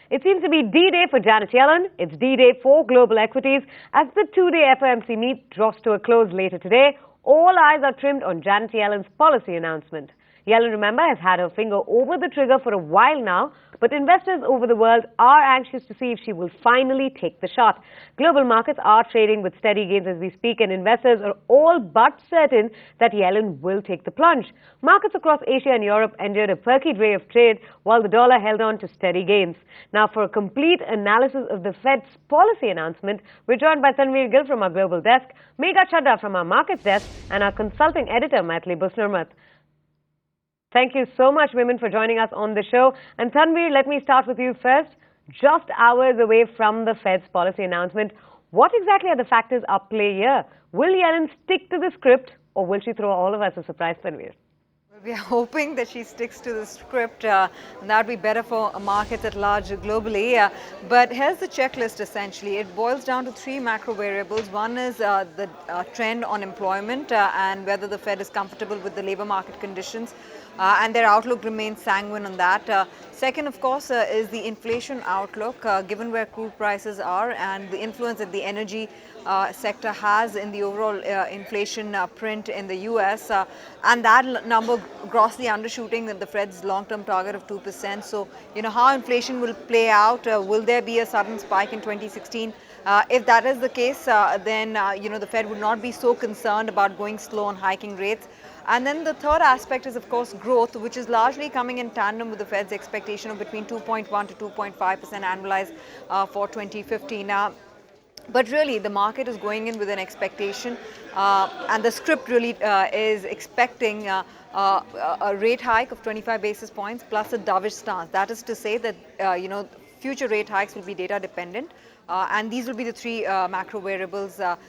It seems to be D-Day for Janet Yellen. It's D-Day for global equities. As the two-day FOMC meet draws to a close later today, all eyes are trimmed on Janet Yellen's policy announcement. Yellen, remember, has had her finger over the trigger for a while now, but investors over the world are anxious to see if she will finally take the shot. Global markets are trading with steady gains as we speak, and investors are all but certain that Yellen will take the plunge. Markets across Asia and Europe endured a perky day of trade, while the dollar held on to steady gains. Now, for a complete analysis of the Fed's policy announcement, we're joined by Tanveer Gill from our global desk, Megha Chadda from our markets desk, and our consulting editor, Maithili Busnurmat. Thank you so much, women, for joining us on the show. And Tanveer, let me start with you first. Just hours away from the Fed's policy announcement, what exactly are the factors at play here? Will Yellen stick to the script, or will she throw all of us a surprise, Tanveer? We are hoping that she sticks to the script, and that would be better for markets at large globally. But here's the checklist essentially. It boils down to three macro variables. One is the trend on employment and whether the Fed is comfortable with the labor market conditions. And their outlook remains sanguine on that. Second, of course, is the inflation outlook, given where crude prices are and the influence that the energy sector has in the overall inflation print in the US. And that number grossly undershooting the Fed's long-term target of 2%. So, how inflation will play out. Will there be a sudden spike in 2016? If that is the case, then, the Fed would not be so concerned about going slow on hiking rates. And then the third aspect is, of course, growth, which is largely coming in tandem with the Fed's expectation of between 2.1 to 2.5% annualized for 2015. But really, the market is going in with an expectation, and the script really is expecting a rate hike of 25 basis points plus a dovish stance. That is to say that, future rate hikes will be data dependent. And these will be the three macro variables that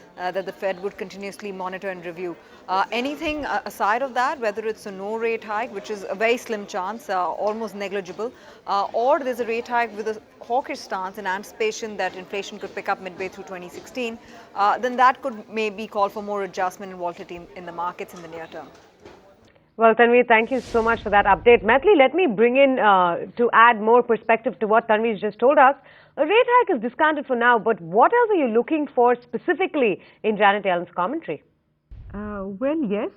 the Fed would continuously monitor and review. Anything aside of that, whether it's a no rate hike, which is a very slim chance, almost negligible, or there's a rate hike with a hawkish stance in anticipation that inflation could pick up midway through 2016, then that could maybe call for more adjustment and volatility in the markets in the near term. Well, Tanveer, thank you so much for that update. Maithili, let me bring in to add more perspective to what Tanveer just told us. A rate hike is discounted for now, but what else are you looking for specifically in Janet Yellen's commentary? Well, yes.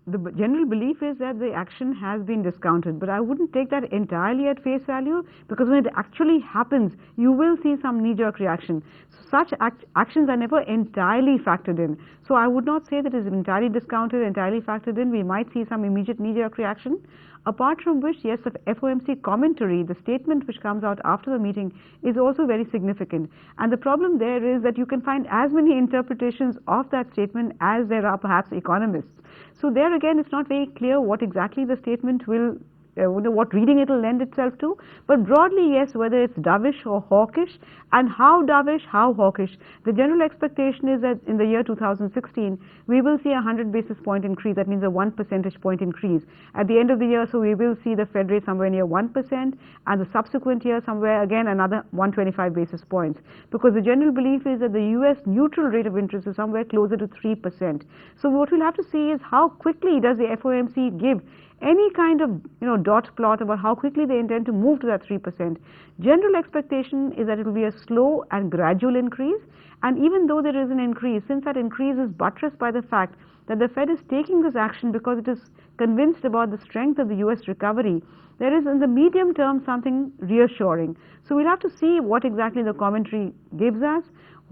The general belief is that the action has been discounted, but I wouldn't take that entirely at face value, because when it actually happens, you will see some knee-jerk reaction. Such actions are never entirely factored in. So I would not say that it is entirely discounted, entirely factored in. We might see some immediate knee-jerk reaction. Apart from which, yes, the FOMC commentary, the statement which comes out after the meeting, is also very significant. And the problem there is that you can find as many interpretations of that statement as there are perhaps economists. So there again, it's not very clear what exactly the statement will, what reading it will lend itself to. But broadly, yes, whether it's dovish or hawkish, and how dovish, how hawkish. The general expectation is that in the year 2016, we will see a 100 basis point increase. That means a 1 percentage point increase. At the end of the year, so we will see the Fed rate somewhere near 1%, and the subsequent year somewhere again another 125 basis points. Because the general belief is that the US neutral rate of interest is somewhere closer to 3%. So what we'll have to see is how quickly does the FOMC give any kind of dot plot about how quickly they intend to move to that 3%. General expectation is that it will be a slow and gradual increase, and even though there is an increase, since that increase is buttressed by the fact that the Fed is taking this action because it is convinced about the strength of the US recovery, there is in the medium term something reassuring. So we'll have to see what exactly the commentary gives us,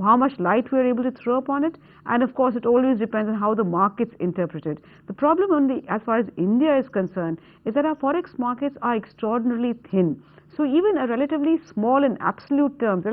how much light we are able to throw upon it, and of course it always depends on how the markets interpret it. The problem only as far as India is concerned is that our forex markets are extraordinarily thin. So even a relatively small absolute terms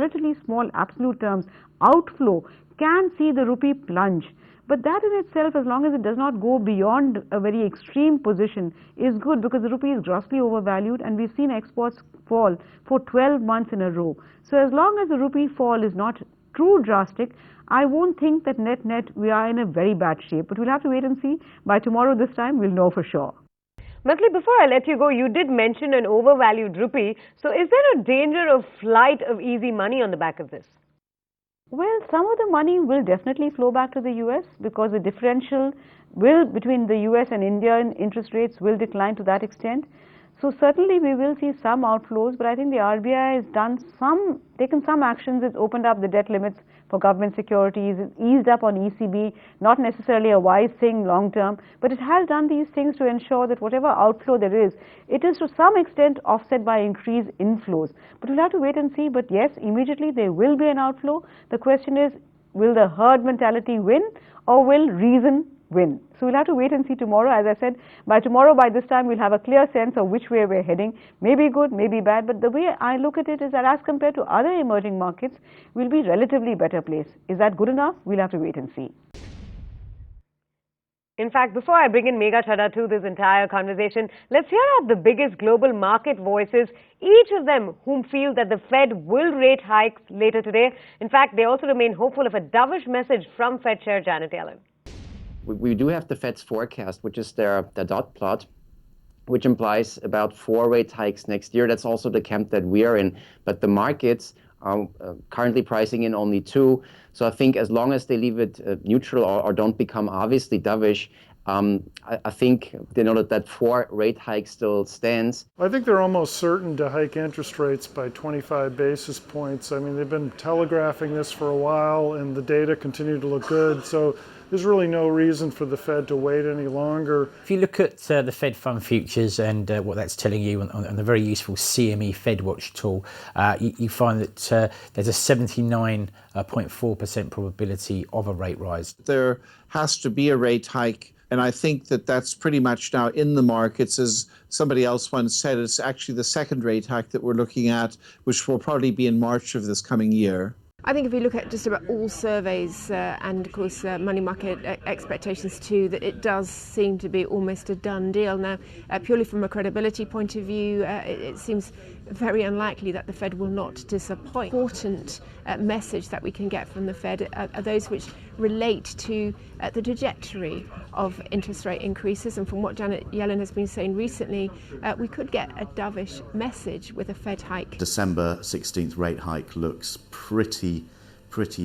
outflow can see the rupee plunge. But that in itself, as long as it does not go beyond a very extreme position, is good, because the rupee is grossly overvalued and we've seen exports fall for 12 months in a row. So as long as the rupee fall is not too drastic, I won't think that net we are in a very bad shape. But we'll have to wait and see. By tomorrow this time, we'll know for sure. Maithili, before I let you go, you did mention an overvalued rupee. So is there a danger of flight of easy money on the back of this? Well, some of the money will definitely flow back to the US, because the differential between the US and India in interest rates will decline to that extent. So certainly we will see some outflows, but I think the RBI has taken some actions. It's opened up the debt limits for government securities, it's eased up on ECB, not necessarily a wise thing long term, but it has done these things to ensure that whatever outflow there is, it is to some extent offset by increased inflows. But we'll have to wait and see. But yes, immediately there will be an outflow. The question is, will the herd mentality win or will reason win? So we'll have to wait and see tomorrow. As I said, by tomorrow, by this time, we'll have a clear sense of which way we're heading. Maybe good, maybe bad, but the way I look at it is that as compared to other emerging markets, we'll be relatively better placed. Is that good enough? We'll have to wait and see. In fact, before I bring in Megha Chadha to this entire conversation, let's hear out the biggest global market voices, each of them whom feel that the Fed will rate hikes later today. In fact, they also remain hopeful of a dovish message from Fed Chair Janet Yellen. We do have the Fed's forecast, which is their dot plot, which implies about 4 rate hikes next year. That's also the camp that we are in. But the markets are currently pricing in only 2. So I think as long as they leave it neutral or don't become obviously dovish, I think they know that 4 rate hike still stands. I think they're almost certain to hike interest rates by 25 basis points. I mean, they've been telegraphing this for a while, and the data continue to look good. So there's really no reason for the Fed to wait any longer. If you look at the Fed Fund Futures and what that's telling you on the very useful CME FedWatch tool, you find that there's a 79.4% probability of a rate rise. There has to be a rate hike, and I think that that's pretty much now in the markets. As somebody else once said, it's actually the second rate hike that we're looking at, which will probably be in March of this coming year. I think if you look at just about all surveys and of course money market expectations too, that it does seem to be almost a done deal. Now, purely from a credibility point of view, it seems very unlikely that the Fed will not disappoint. Important message that we can get from the Fed are those which relate to the trajectory of interest rate increases, and from what Janet Yellen has been saying recently, we could get a dovish message with a Fed hike. December 16th rate hike looks pretty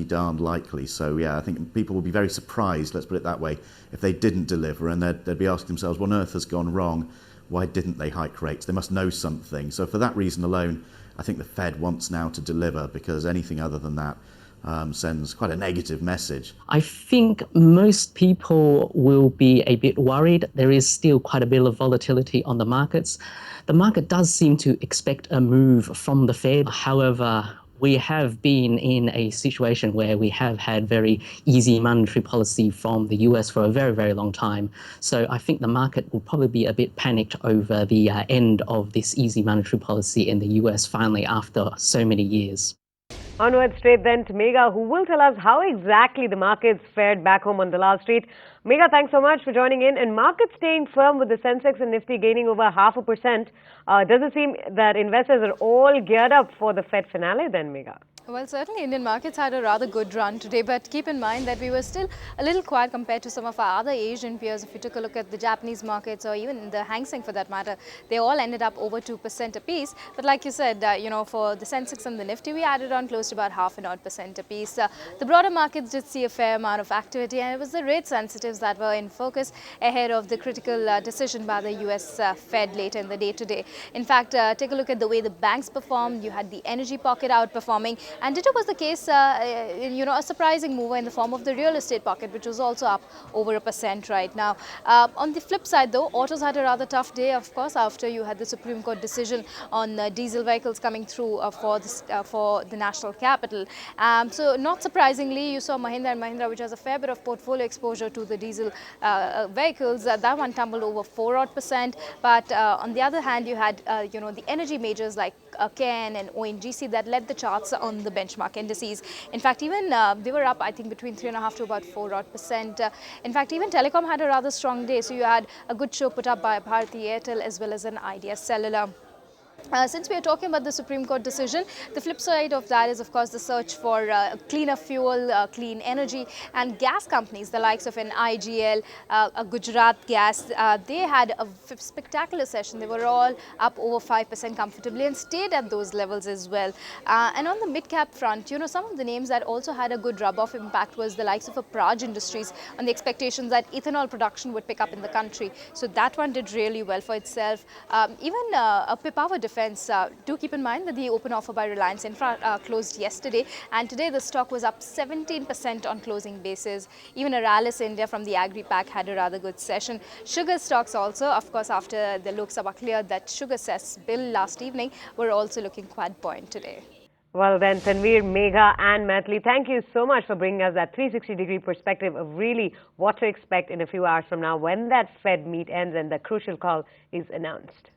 darn likely. So yeah, I think people will be very surprised, let's put it that way, if they didn't deliver, and they'd be asking themselves, what on earth has gone wrong? Why didn't they hike rates? They must know something. So for that reason alone, I think the Fed wants now to deliver, because anything other than that sends quite a negative message. I think most people will be a bit worried. There is still quite a bit of volatility on the markets. The market does seem to expect a move from the Fed. However, we have been in a situation where we have had very easy monetary policy from the US for a very, very long time. So I think the market will probably be a bit panicked over the end of this easy monetary policy in the US finally after so many years. Onward straight then to Megha, who will tell us how exactly the markets fared back home on Dalal Street. Megha, thanks so much for joining in. And markets staying firm with the Sensex and Nifty gaining over 0.5%. Does it seem that investors are all geared up for the Fed finale then, Megha? Well, certainly Indian markets had a rather good run today, but keep in mind that we were still a little quiet compared to some of our other Asian peers. If you took a look at the Japanese markets or even the Hang Seng for that matter, they all ended up over 2% apiece. But like you said, for the Sensex and the Nifty, we added on close to about 0.5% apiece. The broader markets did see a fair amount of activity, and it was the rate sensitives that were in focus ahead of the critical decision by the US Fed later in the day today. In fact, take a look at the way the banks performed. You had the energy pocket outperforming. And ditto was the case, a surprising mover in the form of the real estate pocket, which was also up over 1% right now. On the flip side, though, autos had a rather tough day, of course, after you had the Supreme Court decision on diesel vehicles coming through for the national capital. So not surprisingly, you saw Mahindra & Mahindra, which has a fair bit of portfolio exposure to the diesel vehicles. That one tumbled over 4%. But on the other hand, you had the energy majors like KN and ONGC that led the charts on the benchmark indices. In fact, even they were up, I think, between 3.5% to about 4%. In fact, even telecom had a rather strong day. So you had a good show put up by Bharti Airtel as well as an Idea Cellular. Since we are talking about the Supreme Court decision, the flip side of that is, of course, the search for cleaner fuel, clean energy, and gas companies, the likes of an IGL, a Gujarat Gas. They had a spectacular session. They were all up over 5% comfortably and stayed at those levels as well. And on the mid-cap front, you know, some of the names that also had a good rub-off impact was the likes of a Praj Industries on the expectations that ethanol production would pick up in the country. So that one did really well for itself. Even a Pipavav Defence. Do keep in mind that the open offer by Reliance Infra closed yesterday, and today the stock was up 17% on closing basis. Even Aralis India from the Agri Pack had a rather good session. Sugar stocks also, of course, after the Lok Sabha cleared that sugar cess bill last evening, were also looking quite buoyant today. Well then, Tanveer, Megha and Maithili, thank you so much for bringing us that 360-degree perspective of really what to expect in a few hours from now when that Fed meet ends and the crucial call is announced.